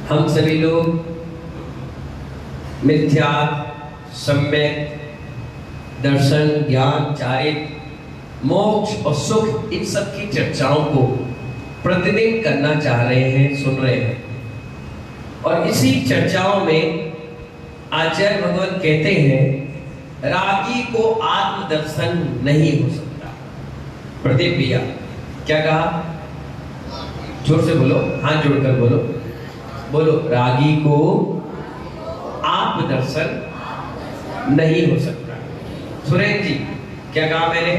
हम सभी लोग मिथ्या, सम्यक, दर्शन, ज्ञान, चारित्र, मोक्ष और सुख, इन सब की चर्चाओं को प्रतिदिन करना चाह रहे हैं, सुन रहे हैं। और इसी चर्चाओं में आचार्य भगवान कहते हैं रागी को आत्मदर्शन नहीं हो सकता। प्रदीप भैया क्या कहा? जोर से बोलो, हाथ जोड़कर बोलो, बोलो। रागी को आत्मदर्शन नहीं हो सकता। सुरेंद्र जी क्या कहा मैंने?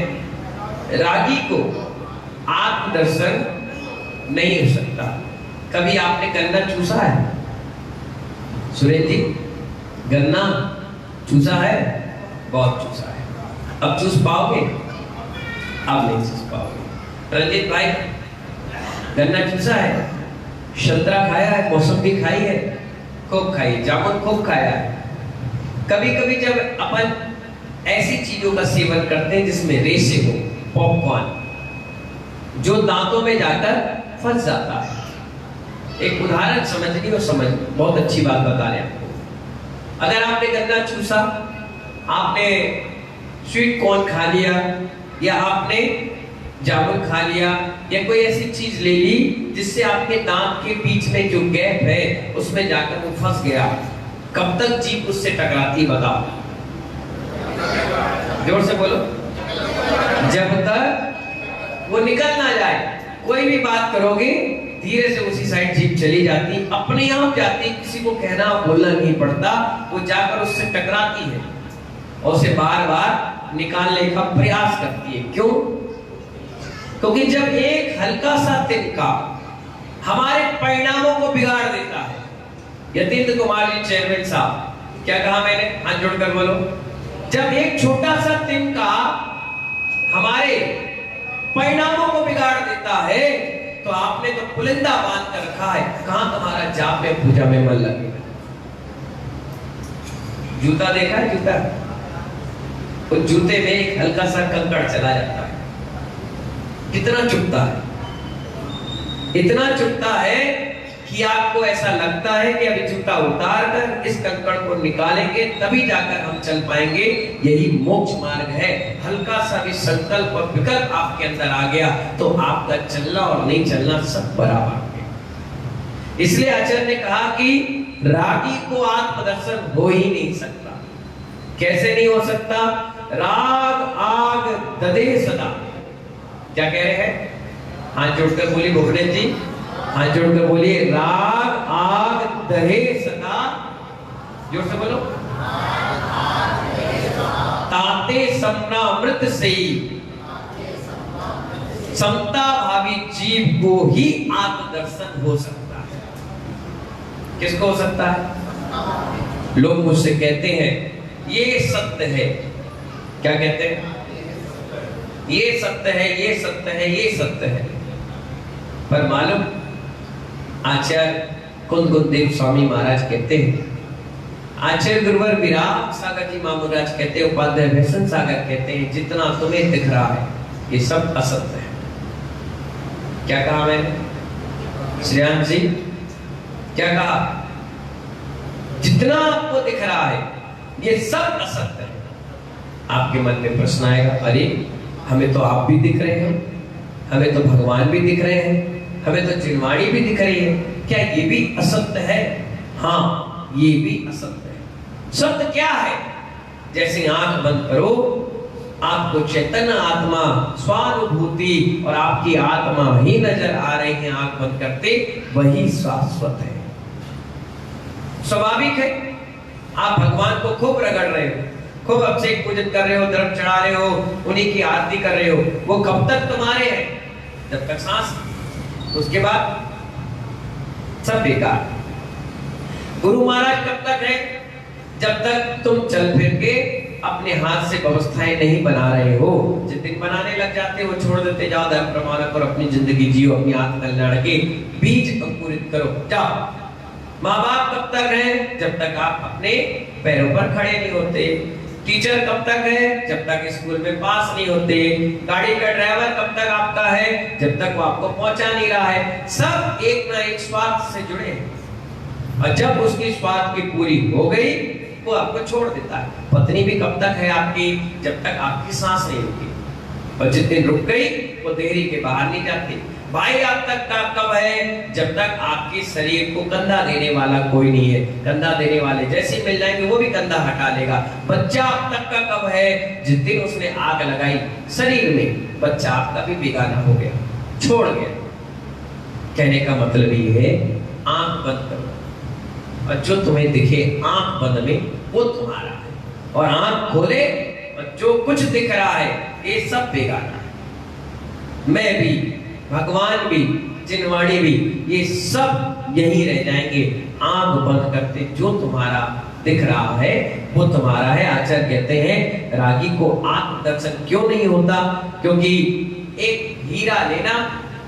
रागी को आत्मदर्शन नहीं हो सकता। कभी आपने गन्ना चूसा है? सुरेंद्र जी गन्ना चूसा है? बहुत चूसा है। अब चूस पाओगे? अब नहीं चूस पाओगे। रंजित भाई गन्ना चूसा है? संतरा खाया है? मौसम्बी खाई है? खूब खाई, जामुन खूब खाया है। कभी कभी जब अपन ऐसी चीजों का सेवन करते हैं जिसमें रेशे हो, पॉपकॉर्न जो दांतों में जाकर फंस जाता है। एक उदाहरण समझनी और समझ, बहुत अच्छी बात बता रहे हैं आपको। अगर आपने गन्ना चूसा, आपने स्वीट कॉर्न खा लिया, या आपने जामुन खा लिया, या कोई ऐसी चीज ले ली जिससे आपके दांत के बीच में जो गैप है उसमें जाकर वो फंस गया, कब तक जीभ उससे टकराती बताओ? जोर से बोलो। जब तक वो निकल ना जाए। कोई भी बात करोगे धीरे से उसी साइड जीभ चली जाती, अपने आप जाती, किसी को कहना बोलना नहीं पड़ता, वो जाकर उससे टकराती है और उसे बार बार निकालने का प्रयास करती है। क्यों? क्योंकि जब एक हल्का सा तिनका हमारे परिणामों को बिगाड़ देता है। यतीन्द्र कुमार जी चेयरमैन साहब क्या कहा मैंने? हाथ जोड़कर बोलो। जब एक छोटा सा तिनका हमारे परिणामों को बिगाड़ देता है तो आपने तो पुलिंदा बांध कर रखा है, कहां तुम्हारा जाप में पूजा में मन लगेगा? जूता देखा है? जूता, उस जूते में एक हल्का सा कंकड़ चला जाता है, कितना चुभता है, इतना चुभता है कि आपको ऐसा लगता है कि अभी जूता उतार कर इस कंकड़ को निकालेंगे तभी जाकर हम चल पाएंगे। यही मोक्ष मार्ग है। हल्का सा भी संकल्प और विकल्प आपके अंदर आ गया तो आपका चलना और नहीं चलना सब बराबर है। इसलिए आचार्य ने कहा कि रागी को आत्मदर्शन हो ही नहीं सकता। कैसे नहीं हो सकता? राग आग ददे सदा। क्या कह रहे हैं? हाथ जोड़कर बोली भोगनेश जी, हाथ जोड़कर बोलिए, राग आग दहे सदा। जोर से बोलो। ताते समनामृत से समता भावी जीव को ही आत्मदर्शन हो सकता है। किसको हो सकता है? लोग मुझसे कहते हैं ये सत्य है। क्या कहते हैं? ये सत्य है, ये सत्य है, ये सत्य है। पर मालूम आचार्य कुंददेव स्वामी महाराज कहते हैं, आचार्य गुरुवर विराग सागर जी महाराज कहते हैं, उपाध्याय भैसन सागर कहते हैं, जितना तुम्हें दिख रहा है ये सब असत्य है। क्या कहा मैंने? श्रेयांश जी क्या कहा? जितना आपको दिख रहा है ये सब असत्य है। आपके मन में प्रश्न आएगा, अरे हमें तो आप भी दिख रहे हैं, हमें तो भगवान भी दिख रहे हैं, हमें तो चिन्वाणी भी दिख रही है, क्या ये भी असत्य है? हाँ, ये भी असत्य है। सत्य क्या है? जैसे आंख बंद करो, आपको चैतन्य आत्मा, स्वानुभूति और आपकी आत्मा ही नजर आ रही है आंख बंद करते, वही शाश्वत है। स्वाभाविक है। आप भगवान को खूब रगड़ रहे हो, खूब अभिषेक पूजन कर रहे हो, द्रव्य चढ़ा रहे हो, उन्हीं की आरती कर रहे हो, वो कब तक तुम्हारे हैं? जब तक सांस, उसके बाद सब बेकार। गुरु महाराज कब तक है? जब तक तुम चल फिर के अपने हाथ से व्यवस्थाएं नहीं बना रहे हो। जिस दिन बनाने लग जाते हो, छोड़ देते जाओ धर्म प्रमाणक और अपनी जिंदगी जियो, अपनी आत्मकल्याण के बीज अंकुरित करो, जाओ। माँ बाप कब तक है? जब तक आप अपने पैरों पर खड़े नहीं होते। टीचर कब तक है? जब तक स्कूल में पास नहीं होते। गाड़ी का ड्राइवर कब तक आपका है? जब तक वो आपको पहुंचा नहीं रहा है। सब एक ना एक स्वार्थ से जुड़े हैं। और जब उसकी स्वार्थ की पूरी हो गई वो आपको छोड़ देता है। पत्नी भी कब तक है आपकी? जब तक आपकी सांस नहीं रुकी, और जिस दिन रुक गई वो देहरी के बाहर नहीं जाती। भाई आप तक का कब है? जब तक आपके शरीर को कंधा देने वाला कोई नहीं है। कंधा देने वाले जैसे मिल जाएंगे वो भी कंधा हटा लेगा। बच्चा आप तक का कब है? जिस दिन उसने आग लगाई शरीर में, बच्चा आपका भी बेगाना हो गया, छोड़ गया। कहने का मतलब ये है आंख बंद करो और जो तुम्हें दिखे आंख बंद में वो तुम्हारा है, और आंख खोले और जो कुछ दिख रहा है ये सब बेगाना है। मैं भी, भगवान भी, जिनवाणी भी, ये सब यही रह जाएंगे। आंख बंद करते जो तुम्हारा दिख रहा है वो तुम्हारा है। आचार्य कहते हैं रागी को आत्मदर्शन क्यों नहीं होता? क्योंकि एक हीरा लेना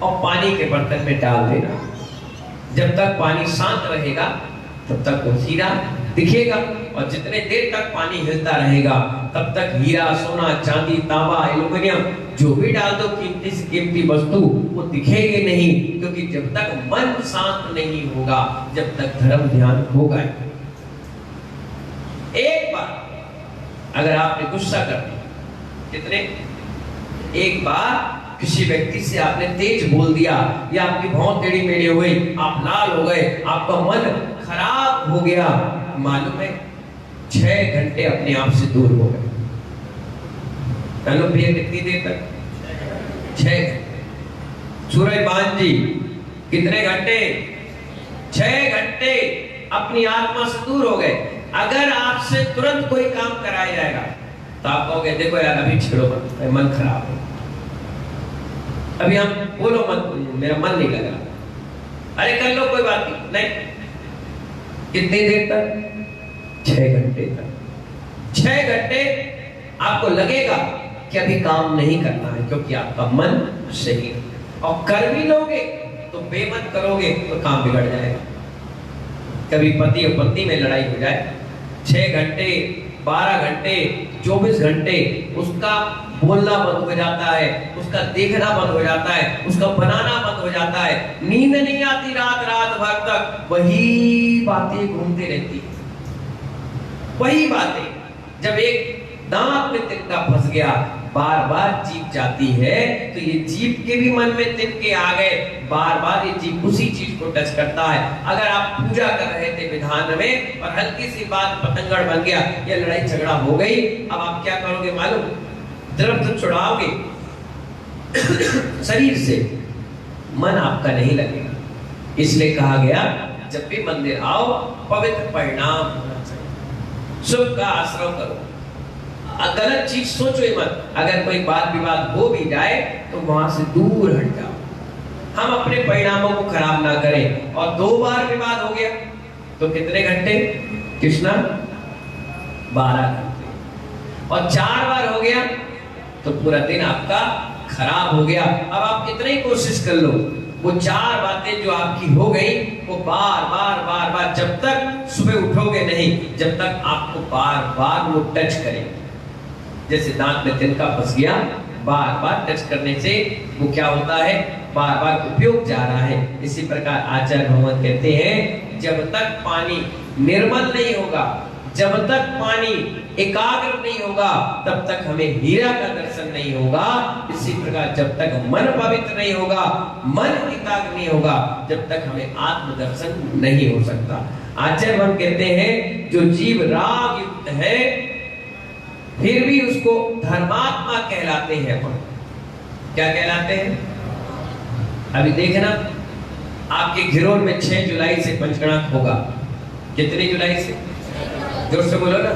और पानी के बर्तन में डाल देना, जब तक पानी शांत रहेगा तब तक वो हीरा दिखेगा, और जितने देर तक पानी हिलता रहेगा तब तक हीरा, सोना, चांदी, तांबा, एल्युमिनियम जो भी डाल दो कीमती से कीमती वस्तु वो दिखेगी नहीं। क्योंकि जब तक मन शांत नहीं होगा, जब तक धर्म ध्यान होगा। एक बार अगर आपने गुस्सा कर दिया, कितने, एक बार किसी व्यक्ति से आपने तेज बोल दिया या आपकी भौं टेढ़ी मेढ़ी हुई, आप लाल हो गए, आपका मन खराब हो गया, मालूम है 6 घंटे अपने आप से दूर हो गए। मालूम भैया कितनी देर तक? 6 घंटे। सूरजबान जी कितने घंटे? 6 घंटे अपनी आत्मा से दूर हो गए। अगर आपसे तुरंत कोई काम कराया जाएगा तो आप कहोगे देखो यार अभी छेड़ो मत, मन खराब है, अभी हम बोलो मत, मेरा मन नहीं लग रहा, अरे कर लो कोई बात नहीं। कितनी देर तक? 6 घंटे तक। 6 घंटे आपको लगेगा कि अभी काम नहीं करना है, क्योंकि आपका मन सही है। और कर भी लोगे तो बेमन करोगे तो काम बिगड़ जाएगा। कभी पति और पत्नी में लड़ाई हो जाए, 6 घंटे, 12 घंटे, 24 घंटे उसका बोलना बंद हो जाता है, उसका देखना बंद हो जाता है, उसका बनाना बंद हो जाता है, नींद नहीं आती रात रात भर तक, वही बातें घूमती रहती है, वही बातें। जब एक दांत में तिनका फंस गया, बार बार जीभ जाती है, तो ये जीभ के भी मन में तिनके आ गए, बार बार ये जीभ उसी चीज को टच करता है। अगर आप पूजा कर रहे थे विधान में और हल्की सी बात पतंगड़ बन गया या लड़ाई झगड़ा हो गई, अब आप क्या करोगे मालूम? द्रव्य छुड़ाओगे शरीर से, मन आपका नहीं लगेगा। इसलिए कहा गया जब भी मंदिर आओ पवित्र परिणाम होना चाहिए, शुभ का आश्रय करो, गलत चीज सोचो ही मत। अगर कोई बात विवाद हो भी जाए तो वहां से दूर हट जाओ, हम अपने परिणामों को खराब ना करें। और 2 बार विवाद हो गया तो कितने घंटे कृष्णा? 12 घंटे। और 4 बार हो गया तो पूरा दिन आपका खराब हो गया। अब आप कितनी ही कोशिश कर लो, वो 4 बातें जो आपकी हो गई वो बार बार बार बार, जब तक सुबह उठोगे नहीं, जब तक आपको बार बार वो टच करेंगे। जैसे दांत में तिनका फंस गया, बार बार टच करने से वो क्या होता है? बार बार उपयोग जा रहा है। इसी प्रकार आचार्य भगवान कहते हैं जब तक पानी निर्मल नहीं होगा, जब तक पानी एकाग्र नहीं होगा, तब तक हमें हीरा का दर्शन नहीं होगा। इसी प्रकार जब तक मन पवित्र नहीं होगा, मन एकाग्र नहीं होगा, जब तक हमें आत्म दर्शन नहीं हो सकता। आचार्य भगवान कहते हैं जो जीव राग युक्त है फिर भी उसको धर्मात्मा कहलाते हैं। अपन क्या कहलाते हैं? अभी देखना आपके घिरोन में 6 जुलाई से पंचगणाक होगा। कितनी जुलाई से? जोर से बोलो ना,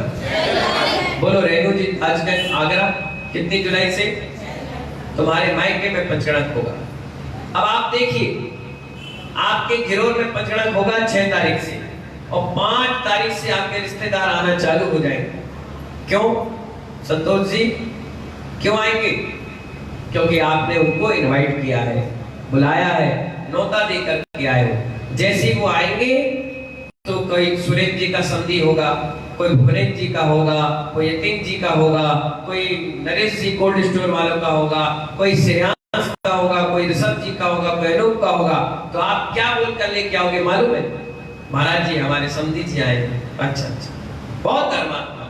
बोलो रेणु जी आजकल आगरा कितनी जुलाई से? तुम्हारे मायके में पंचगणाक होगा। अब आप देखिए आपके घिरोन में पंचगणाक होगा 6 तारीख से, और 5 तारीख से आपके रिश्तेदार आना चालू हो जाएंगे। क्यों संतोष जी, क्यों आएंगे? क्योंकि आपने उनको इनवाइट किया है, बुलाया है, न्योता देकर के आए हो। जैसे वो आएंगे तो कोई सुरेश जी का संधि होगा, कोई भुवनेश जी का होगा, कोई यतीन जी का होगा, कोई नरेश जी कोल्ड स्टोर वालों का होगा, कोई श्रेयांश का होगा, कोई ऋषभ जी का होगा, कोई अनूप का होगा। तो आप क्या बोलकर लेके आओगे मालूम है? महाराज जी हमारे समधी जी आए। अच्छा अच्छा, बहुत धर्मात्मा।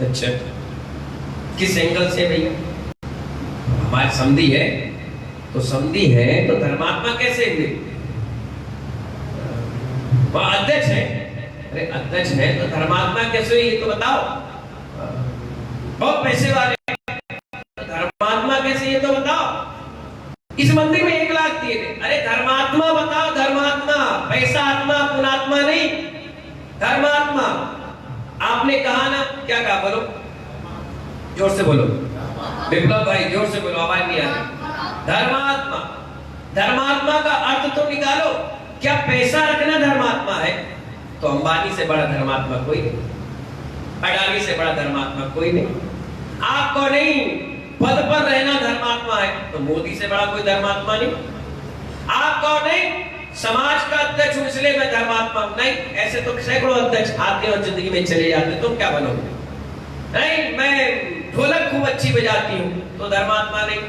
अच्छा, किस एंगल से भैया? हमारे समधी है तो समधी है तो धर्मात्मा कैसे हुए? वह अध्यक्ष है। अरे अध्यक्ष है तो धर्मात्मा कैसे हुए ये तो बताओ। बहुत पैसे वाले तो धर्मात्मा कैसे ये तो बताओ। इस मंदिर में 1 लाख दिए थे। अरे धर्मात्मा बताओ, धर्मात्मा, पैसा आत्मा पुणात्मा नहीं, धर्मात्मा। आपने कहा ना, क्या कहा? बोलो, जोर से बोलो विप्लव भाई, जोर से बोलो, आवाज नहीं आ रही। धर्मात्मा, धर्मात्मा का अर्थ तो निकालो। क्या पैसा रखना धर्मात्मा है? तो अंबानी से बड़ा धर्मात्मा कोई नहीं, अडानी से बड़ा धर्मात्मा कोई नहीं। आपको नहीं पद पर रहना धर्मात्मा है तो मोदी से बड़ा कोई धर्मात्मा नहीं। आपको नहीं समाज का अध्यक्ष हूं इसलिए मैं धर्मात्मा नहीं। ऐसे तो सैकड़ों अध्यक्ष आते और जिंदगी में चले जाते, तुम क्या बनोगे? नहीं, मैं ढोलक खूब अच्छी बजाती हूँ तो धर्मात्मा नहीं।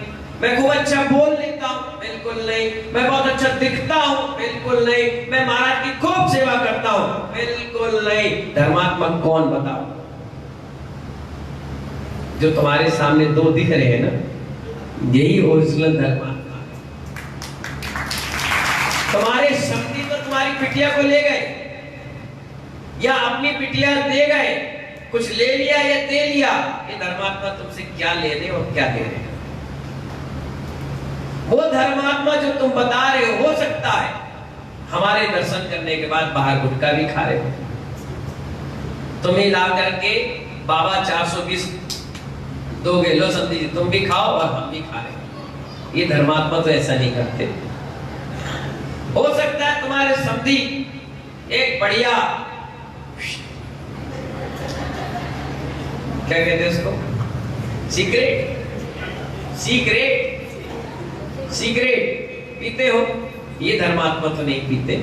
मैं खूब अच्छा बोल लेता हूँ, बिल्कुल नहीं। मैं बहुत अच्छा दिखता हूँ, बिल्कुल नहीं। मैं महाराज की खूब सेवा करता हूँ, बिल्कुल नहीं। धर्मात्मा कौन बताओ? जो तुम्हारे सामने 2 दिख रहे हैं ना, यही ओरिजिनल धर्मात्मा है। तुम्हारे समधी तो तुम्हारी पिटिया को ले गए या अपनी पिटिया दे गए, कुछ ले लिया या दे लिया। ये धर्मात्मा तुमसे क्या ले रहे और क्या दे रहे? वो धर्मात्मा जो तुम बता रहे हो सकता है हमारे दर्शन करने के बाद बाहर गुटखा भी खा रहे हो। तुम्हें ला करके बाबा 420 दोगे, लो समझी जी तुम भी खाओ और हम भी खा रहे। ये धर्मात्मा तो ऐसा नहीं करते। हो सकता है तुम्हारे समधी एक बढ़िया, क्या कहते हैं उसको, सिगरेट पीते हो। ये धर्मात्मा तो नहीं पीते।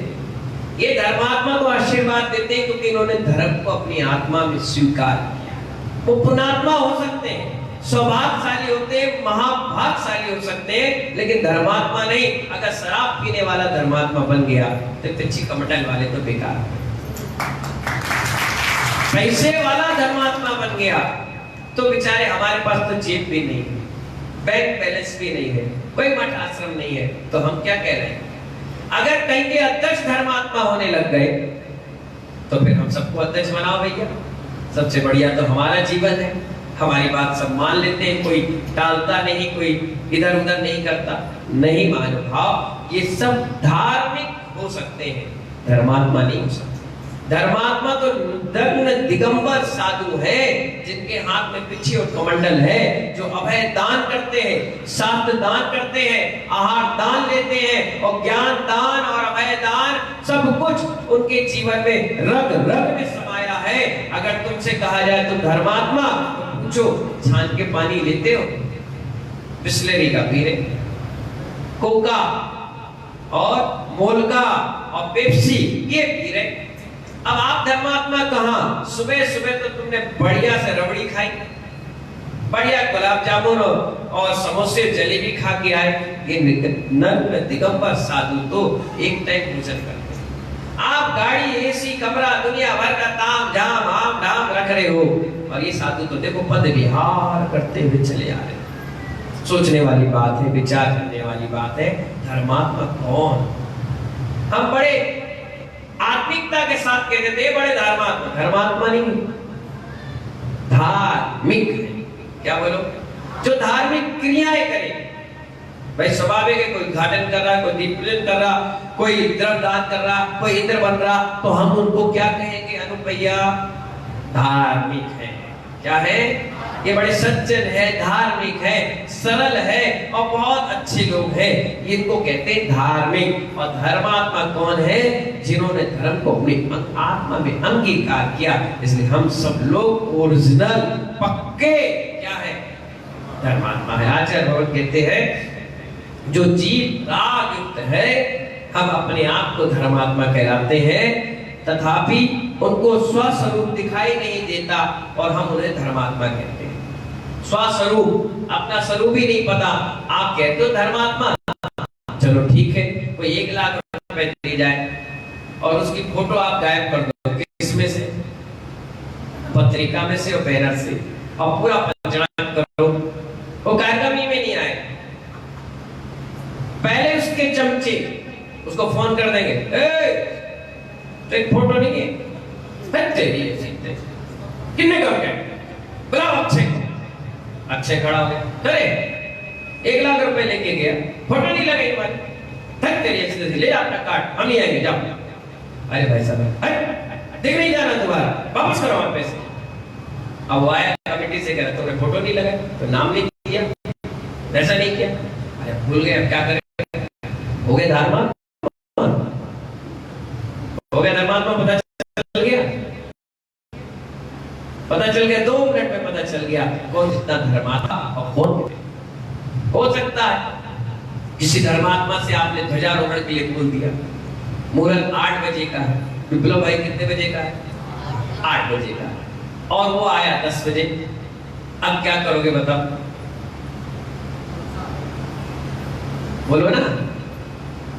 ये धर्मात्मा को आशीर्वाद देते हैं क्योंकि इन्होंने धर्म को अपनी आत्मा में स्वीकार किया। वो पुणात्मा हो सकते हैं, सौभाग्यशाली होते हैं, महाभाग्यशाली हो सकते हैं, लेकिन धर्मात्मा नहीं। अगर शराब पीने वाला धर्मात्मा बन गया तो तिरछी कमटल वाले तो बेकार। पैसे वाला धर्मात्मा बन गया तो बेचारे हमारे पास तो जेब भी नहीं है, बैंक बैलेंस भी नहीं है, कोई मठ आश्रम नहीं है, तो हम क्या कह रहे हैं? अगर कहीं के अध्यक्ष धर्मात्मा होने लग गए तो फिर हम सबको अध्यक्ष बनाओ भैया। सबसे बढ़िया तो हमारा जीवन है, हमारी बात सब मान लेते हैं, कोई टालता नहीं, कोई इधर उधर नहीं करता। नहीं मानो भाव, ये सब धार्मिक हो सकते हैं, धर्मात्मा नहीं हो सकते। धर्मात्मा तो नग्न दिगंबर साधु है जिनके हाथ में पिछी और कमंडल है, जो अभय दान करते हैं, शास्त्र दान करते हैं, आहार दान लेते हैं और ज्ञान दान और अभय दान सब कुछ उनके जीवन में रग रग में समाया है। अगर तुमसे कहा जाए तुम धर्मात्मा, तो पूछो छान के पानी लेते हो? बिस्लेरी का पी रहे, कोका और मोलका और पेप्सी ये पी रहे। अब आप धर्मात्मा कहां? सुबह सुबह तो तुमने बढ़िया से रबड़ी खाई, बढ़िया गुलाब जामुन और समोसे जलेबी खा के आए। ये नग्न दिगंबर साधु तो एक टाइम भोजन करते। आप गाड़ी, एसी, कमरा, दुनिया भर का ताम झाम आम धाम रख रहे हो और ये साधु तो देखो पद विहार करते हुए चले आ रहे। सोचने वाली बात है, विचार करने वाली बात है। धर्मात्मा कौन? हम बड़े आत्मिकता के साथ कहते थे बड़े धर्मात्मा। धर्मात्मा नहीं, धार्मिक है। क्या बोलो? जो धार्मिक क्रियाएं करे। भाई स्वाभाविक है, कोई उद्घाटन कर रहा, कोई दीप प्रज्वलन कर रहा, कोई द्रव्य दान कर रहा, कोई इंद्र बन रहा, तो हम उनको क्या कहेंगे? अनु भैया धार्मिक है। क्या है? ये बड़े सज्जन है, धार्मिक है, सरल है और बहुत अच्छे लोग हैं, इनको कहते हैं धार्मिक। और धर्मात्मा कौन है? जिन्होंने धर्म को अपनी आत्मा में अंगीकार किया। इसलिए हम सब लोग ओरिजिनल पक्के क्या है? धर्मात्मा है। आचार्य भगवत कहते हैं जो जीव राग युक्त है, हम अपने आप को धर्मात्मा कहलाते हैं, तथापि उनको स्वस्वरूप दिखाई नहीं देता और हम उन्हें धर्मात्मा कहते हैं। स्वस्वरूप, अपना स्वरूप ही नहीं पता, आप कहते हो धर्मात्मा। चलो ठीक है, कोई 1 लाख रुपए दे जाए, और उसकी फोटो आप गायब कर दो, किसमें से? पत्रिका में से और बैनर से, और पूरा पंचनामा करो, वो कार्यक्रम ही में नहीं आए। पहले उसके चमचे उसको फोन कर देंगे, तो एक फोटो नहीं है, कितने कम क्या बुलाओ अच्छे खड़ा हो गया, अरे 1 लाख रुपए लेके गया, फोटो नहीं लगाई तुम्हारी, थक तेरी एक्सीडेंट ले जा अपना कार्ड, हम नहीं आएंगे जाओ। अरे भाई साहब देख नहीं जाना तुम्हारा, वापस करो हमारे पैसे। अब वो आया कमेटी से, कह तुमने फोटो नहीं लगाया, तो नाम नहीं दिया, ऐसा नहीं किया, अरे भूल गए, अब क्या करें? हो गए धर्मात्मा, हो गया धर्मात्मा, पता चल गया 2 मिनट में पता चल गया कौन जितना धर्मात्मा और कौन। हो सकता है किसी धर्मात्मा से आपने ध्वजारोहण के लिए बोल दिया, मुहूर्त 8 बजे का है, विप्लव भाई कितने बजे का है? 8 बजे का है, और वो आया 10 बजे, अब क्या करोगे बताओ? बोलो ना,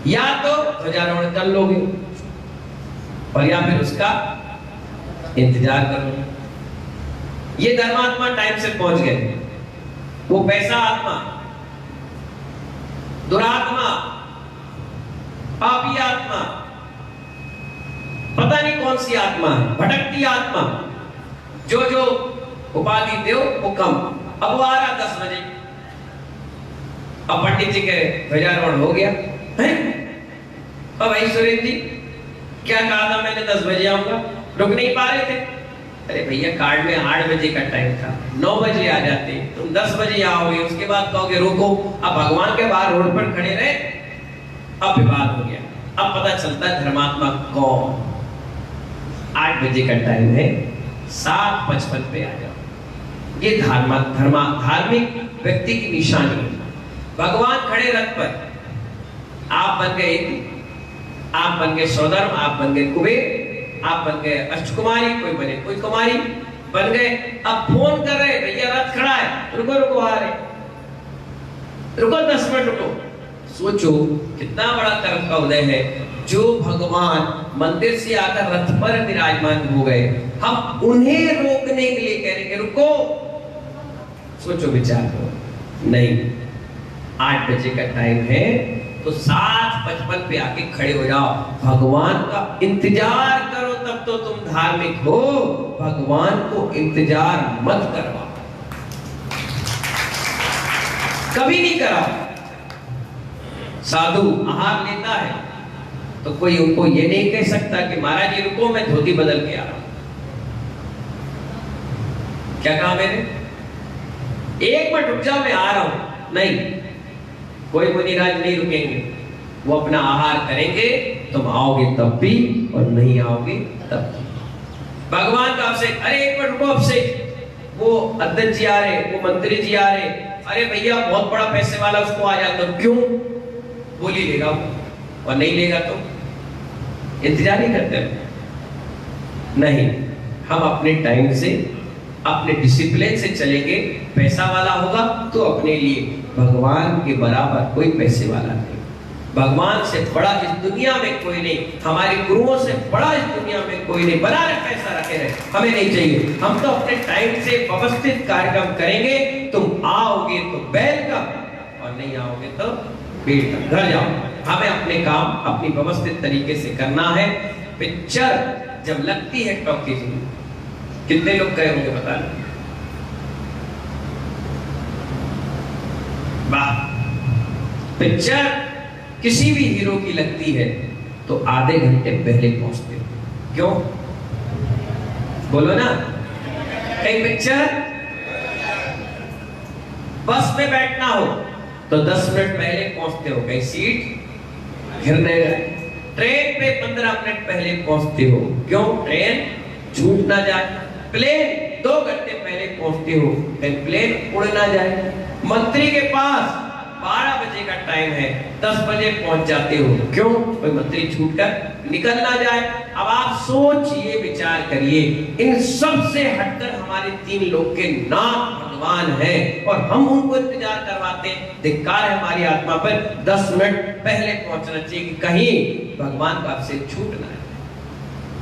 या तो ध्वजारोहण कर लोगे और या फिर उसका इंतजार करोगे। ये धर्मात्मा टाइम से पहुंच गए, वो पैसा आत्मा, दुरात्मा, पापी आत्मा, पता नहीं कौन सी आत्मा है, भटकती आत्मा, जो उपाधि दो वो कम। अब वो आ रहा 10 बजे, अब पंडित जी कह रहे ध्वजारोहण हो गया है, अब भाई सुरेंद्र जी क्या कहा था मैंने 10 बजे आऊंगा, रुक नहीं पा रहे थे। अरे भैया कार्ड में 8 बजे का टाइम था, 9 बजे आ जाते, तुम 10 बजे आओगे, उसके बाद कहोगे रुको। अब भगवान के बाहर रोड पर खड़े रहे, अब विवाद हो गया। अब पता चलता है धर्मात्मा कौन। 8 बजे का टाइम है, 7:55 पे आ जाओ। ये धार्मिक व्यक्ति की निशानी है। भगवान खड़े रथ पर, आप बन गए, आप बन गए सौधर्म, आप बन गए कुबेर, आप बन गए अष्टकुमारी, कोई बने कोई कुमारी बन गए। अब फोन कर रहे, भैया रथ खड़ा है, रुको आ रहे, रुको 10 मिनट रुको। सोचो कितना बड़ा कर्म का उदय है, जो भगवान मंदिर से आकर रथ पर विराजमान हो गए, हम उन्हें रोकने के लिए कह रहे हैं रुको। सोचो विचार करो, नहीं 8 बजे का टाइम है तो 7:55 पे आके खड़े हो जाओ, भगवान का इंतजार करो, तब तो तुम धार्मिक हो। भगवान को इंतजार मत करवाओ, कभी नहीं कराओ। साधु आहार लेता है तो कोई उनको ये नहीं कह सकता कि महाराज जी रुको मैं धोती बदल के आ रहा हूं। क्या कहा मैंने? 1 मिनट रुक जाओ मैं आ रहा हूं, नहीं, कोई मुनिराज नहीं रुकेंगे, वो अपना आहार करेंगे, तुम आओगे तब भी और नहीं आओगे तब भी। भगवान का अभिषेक, अरे 1 मिनट रुको, अभिषेक वो अध्यक्ष जी आ रहे, वो मंत्री जी आ रहे, अरे भैया बहुत बड़ा पैसे वाला उसको आ जाता, क्यों? बोली लेगा वो, और नहीं लेगा तो इंतजार ही करते हैं। नहीं, हम अपने टाइम से अपने डिसिप्लिन से चलेंगे। पैसा वाला होगा तो अपने लिए, भगवान के बराबर कोई पैसे वाला नहीं, भगवान से बड़ा इस दुनिया में कोई नहीं, हमारे गुरुओं से बड़ा इस दुनिया में कोई नहीं। बना रहे पैसा रखे रहे, हमें नहीं चाहिए, हम तो अपने टाइम से व्यवस्थित कार्यक्रम करेंगे। तुम आओगे तो वेलकम और नहीं आओगे तो बेट घर जाओ। हमें अपने काम अपनी व्यवस्थित तरीके से करना है। पिक्चर जब लगती है टॉकीज में, कितने लोग गए होंगे बता लो? वाह, पिक्चर किसी भी हीरो की लगती है तो आधे घंटे पहले पहुंचते हो, क्यों? बोलो ना। कहीं पिक्चर बस में बैठना हो तो 10 मिनट पहले पहुंचते हो, कहीं सीट घिरने गए। ट्रेन पे 15 मिनट पहले पहुंचते हो, क्यों? ट्रेन छूट ना जाए। प्लेन 2 घंटे पहले पहुंचते हो, कहीं प्लेन उड़ ना जाए। मंत्री के पास 12 बजे का टाइम है, 10 बजे पहुंच जाते हो, क्यों? कोई मंत्री छूटकर निकल ना जाए। अब आप सोचिए, विचार करिए, इन सब से हटकर हमारे 3 लोग के नाम भगवान है और हम उनको इंतजार करवाते हैं। धिक्कार है हमारी आत्मा पर। 10 मिनट पहले पहुंचना चाहिए कि कहीं भगवान का आपसे छूट ना है।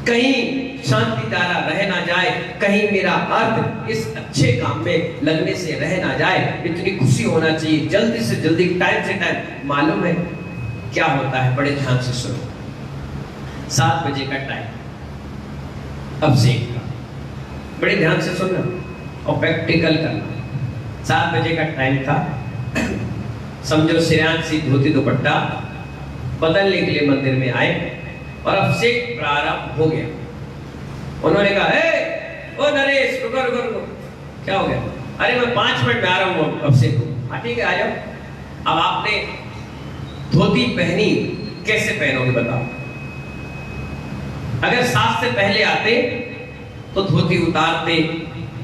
कहीं शांति धारा रह ना जाए, कहीं मेरा अर्थ इस अच्छे काम में लगने से रह ना जाए, इतनी खुशी होना चाहिए, जल्दी से जल्दी, टाइम से टाइम। मालूम है क्या होता है? बड़े ध्यान से सुनो। 7 बजे का टाइम अभिषेक का, बड़े ध्यान से सुनना और प्रैक्टिकल करना। 7 बजे का टाइम था। समझो श्रेयांशी धोती दुपट्टा बदलने के लिए मंदिर में आए और अभिषेक प्रारंभ हो गया। उन्होंने कहा, ओ नरेश, रुको रुको रुको, क्या हो गया? अरे मैं 5 मिनट में आ रहा हूँ अभिषेक को। हाँ ठीक है, आ जाओ। अब आपने धोती पहनी, कैसे पहनोगे बताओ? अगर साथ से पहले आते तो धोती उतारते,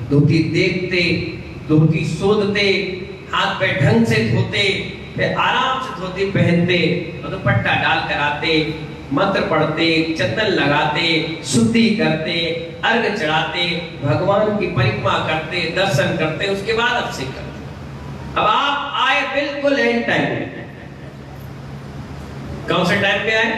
धोती देखते, धोती सोधते, हाथ पैर ढंग से धोते, फिर आराम से धोती पहनते और दुपट्टा डाल कर आते, मंत्र पढ़ते, चंदन लगाते, शुद्धि करते, अर्घ चढ़ाते, भगवान की परिक्रमा करते, दर्शन करते, उसके बाद अभिषेक करते। अब आप आए बिल्कुल एंड टाइम में। कौन से टाइम पे आए?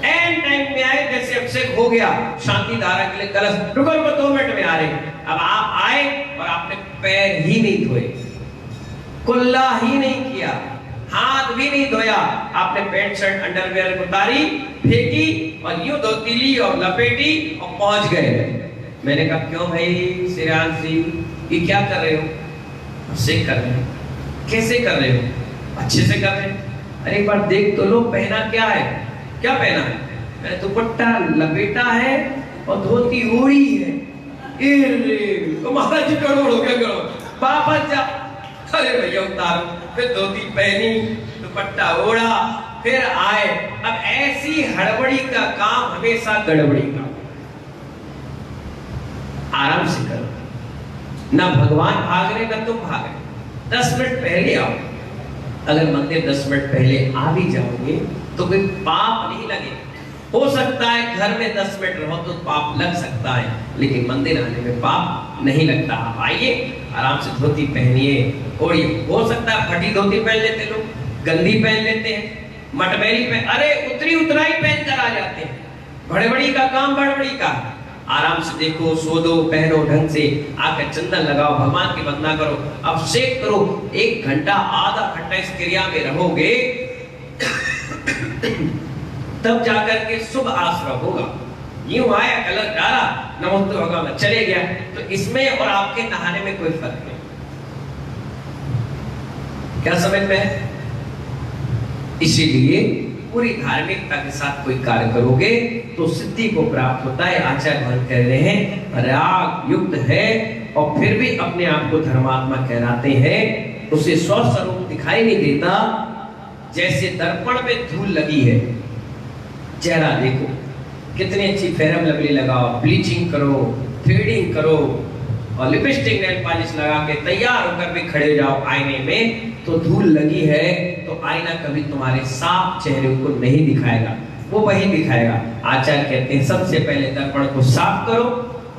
एंड टाइम में आए। जैसे अभिषेक हो गया, शांति धारा के लिए कलश, रुको रुको 2 मिनट में आ रहे। अब आप आए और आपने पैर ही नहीं धोए, कुल्ला ही नहीं किया, हाथ भी नहीं धोया, आपने पैंट शर्ट अंडरवेयर उतारी, फेंकी और यूं धोती ली और लपेटी और पहुंच गए। मैंने कहा, क्यों भाई श्रेयांशी, ये क्या कर रहे हो? अभिषेक कर रहे हो। कैसे कर रहे हो? अच्छे से कर रहे हो। अरे एक बार देख तो लो, पहना क्या है? क्या पहना है? मैंने दुपट्टा लपेटा है और धोती ओढ़ी है। महाराज जी करोड़ हो गया, करो वापस जा। अरे भैया उतारो, फिर धोती पहनी, दुपट्टा ओढ़ा, फिर आए। अब ऐसी हड़बड़ी का काम हमेशा गड़बड़ी का। आराम से करो, ना भगवान भाग रहे ना तुम भाग रहे। 10 मिनट पहले आओ। अगर मंदिर 10 मिनट पहले आ भी जाओगे तो कोई पाप नहीं लगेगा। हो सकता है घर में 10 मिनट रहो तो पाप लग सकता है, लेकिन मंदिर आने में पाप नहीं लगता। आप आइए, आराम से धोती पहनिए, ओढ़िए। हो सकता है फटी धोती पहन लेते लोग, गंदी पहन लेते हैं, मटमैली पहन, अरे उतरी उतराई पहन कर आ जाते हैं। बड़बड़ी का काम बड़बड़ी का। आराम से देखो, सोदो, पहनो ढंग से, आकर चंदन लगाओ, भगवान की वंदना करो, अभिषेक करो। 1 घंटा आधा घंटा इस क्रिया में रहोगे तब जाकर के शुभ आश्रय होगा। यूं आया, कलर डाला, नमस्ते भगवान, चले गया, तो इसमें और आपके नहाने में कोई फर्क नहीं। क्या समझ में है? इसीलिए पूरी धार्मिकता के साथ कोई कार्य करोगे तो सिद्धि को प्राप्त होता है। आचार्य भगवान कह रहे हैं, राग युक्त है और फिर भी अपने आप को धर्मात्मा कहलाते हैं, उसे स्वस्वरूप दिखाई नहीं देता। जैसे दर्पण में धूल लगी है, चेहरा देखो, कितनी अच्छी फेरम लवली लगाओ, ब्लीचिंग करो, थ्रेडिंग करो और लिपस्टिक नेल पॉलिश लगा के तैयार होकर भी खड़े जाओ आईने में, तो धूल लगी है तो आईना कभी तुम्हारे साफ चेहरे को नहीं दिखाएगा, वो वही दिखाएगा। आचार्य कहते हैं सबसे पहले दर्पण को साफ करो,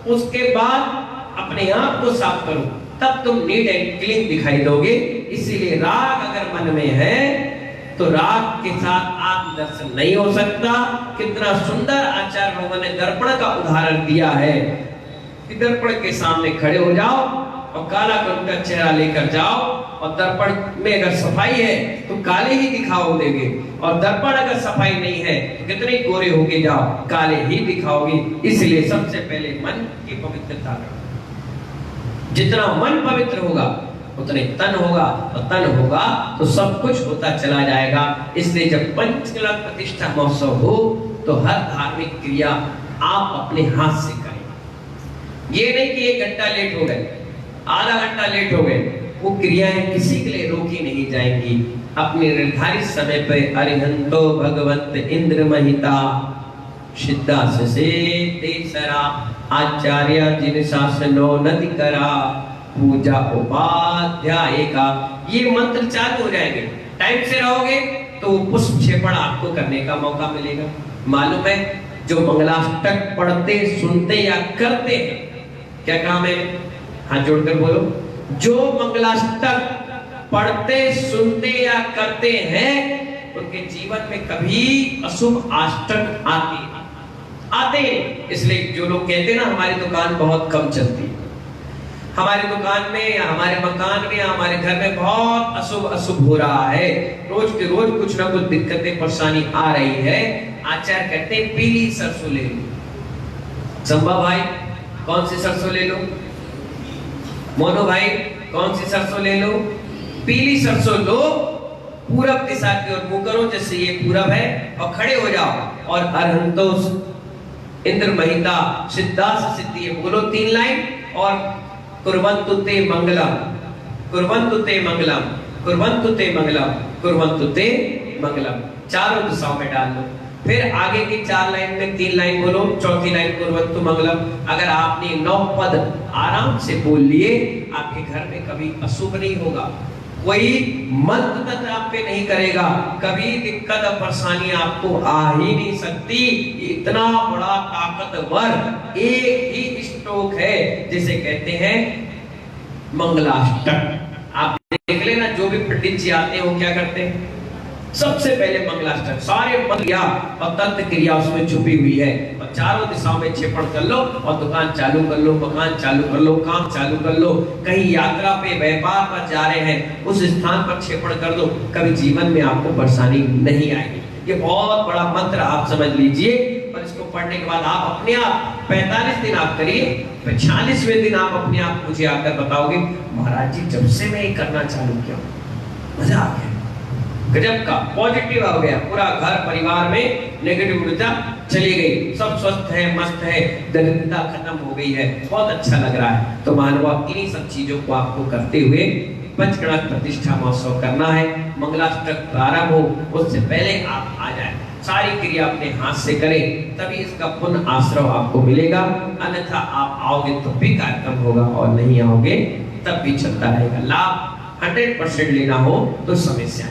उसके बाद अपने आप को साफ करो, तब तुम नीट एंड क्लीन दिखाई दोगे। इसीलिए राग अगर मन में है तो राग के साथ आत्मदर्शन नहीं हो सकता। कितना सुंदर आचार्य भगवान ने दर्पण का उदाहरण दिया है कि दर्पण के सामने खड़े हो जाओ और काला कलुटा चेहरा लेकर जाओ, और दर्पण में अगर सफाई है तो काले ही दिखाओ देंगे, और दर्पण अगर सफाई नहीं है तो कितने गोरे होके जाओ, काले ही दिखाओगे। इसलिए सबसे पहले मन की पवित्रता करो। जितना मन पवित्र होगा उतने तन होगा, और तन होगा तो सब कुछ होता चला जाएगा। इसलिए जब पंचकला प्रतिष्ठा महोत्सव हो तो हर धार्मिक क्रिया आप अपने हाथ से करें। ये नहीं कि 1 घंटा लेट हो गए, आधा घंटा लेट हो गए, वो क्रियाएं किसी के लिए रोकी नहीं जाएंगी। अपने निर्धारित समय पर अरिहंतो भगवंत इंद्र महिता सिद्धा से तेसरा आचार्य जिन शासनो नदि करा पूजा उपाध्याय का, ये मंत्र चालू हो जाएंगे। टाइम से रहोगे तो पुष्प क्षेपण आपको करने का मौका मिलेगा। मालूम है, जो मंगलाष्टक पढ़ते, सुनते या करते हैं, क्या काम है? हाथ जोड़कर बोलो। जो मंगलाष्टक पढ़ते, सुनते या करते हैं उनके जीवन में कभी अशुभ अष्टक आती है। आते हैं। इसलिए जो लोग कहते हैं ना हमारी दुकान बहुत कम चलती है, हमारी दुकान में या हमारे मकान में या हमारे घर में बहुत अशुभ अशुभ हो रहा है, रोज के रोज कुछ ना कुछ दिक्कतें परेशानी आ रही है, आचार्य कहते हैं पीली सरसों ले लो। संभा भाई कौन सी सरसों ले लो? मोनो भाई कौन सी सरसों ले लो? पीली सरसों लो, पूरब दिशा की ओर मुंह करो, जैसे ये पूरब है, और खड़े हो जाओ और अरहंतोष इंद्र महिता सिद्धास सिद्धि बोलो 3 लाइन, और कुर्वन्तु ते मंगलम, कुर्वन्तु ते मंगलम, कुर्वन्तु ते मंगलम, कुर्वन्तु ते मंगलम, चारों दिशाओं में डाल लो। फिर आगे की 4 लाइन में 3 लाइन बोलो, चौथी लाइन कुर्वन्तु मंगलम। अगर आपने 9 पद आराम से बोल लिए, आपके घर में कभी अशुभ नहीं होगा, कोई मंत्र तंत्र आप पे नहीं करेगा, कभी दिक्कत और परेशानी आपको आ ही नहीं सकती। इतना बड़ा ताकतवर एक ही श्लोक है जिसे कहते हैं मंगलाष्टक। आप देख लेना, जो भी पंडित जी आते हैं वो क्या करते हैं, सबसे पहले मंगलाष्टक, सारे मंत्र और तंत्र क्रिया उसमें छुपी हुई है, और चारों दिशाओं में क्षेपण कर लो और दुकान चालू कर लो, मकान चालू कर लो, काम चालू कर लो। कहीं यात्रा पे व्यापार पर जा रहे हैं, उस स्थान पर क्षेपण कर दो, कभी जीवन में आपको परेशानी नहीं आएगी। ये बहुत बड़ा मंत्र आप समझ लीजिए, और इसको पढ़ने के बाद आप अपने आप 45 दिन आप करिए, 46वें दिन आप अपने आप मुझे आकर बताओगे महाराज जी जब से मैं ये करना चालू किया मजा आ गया, गजब का पॉजिटिव हो गया, पूरा घर परिवार में नेगेटिव ऊर्जा चली गई, सब स्वस्थ है, मस्त है, दरिद्रता खत्म हो गई है, बहुत अच्छा लग रहा है। तो मानव इन्हीं सब चीजों को आपको करते हुए पंचगणक प्रतिष्ठा महोत्सव करना है। मंगलाष्टक प्रारंभ हो उससे पहले आप आ जाए, सारी क्रिया अपने हाथ से करें, तभी इसका पुण्य आश्रय आपको मिलेगा। अन्यथा आप आओगे तो भी कार्यक्रम होगा, और नहीं आओगे तब भी चलता रहेगा। लाभ 100% लेना हो तो समय से आए।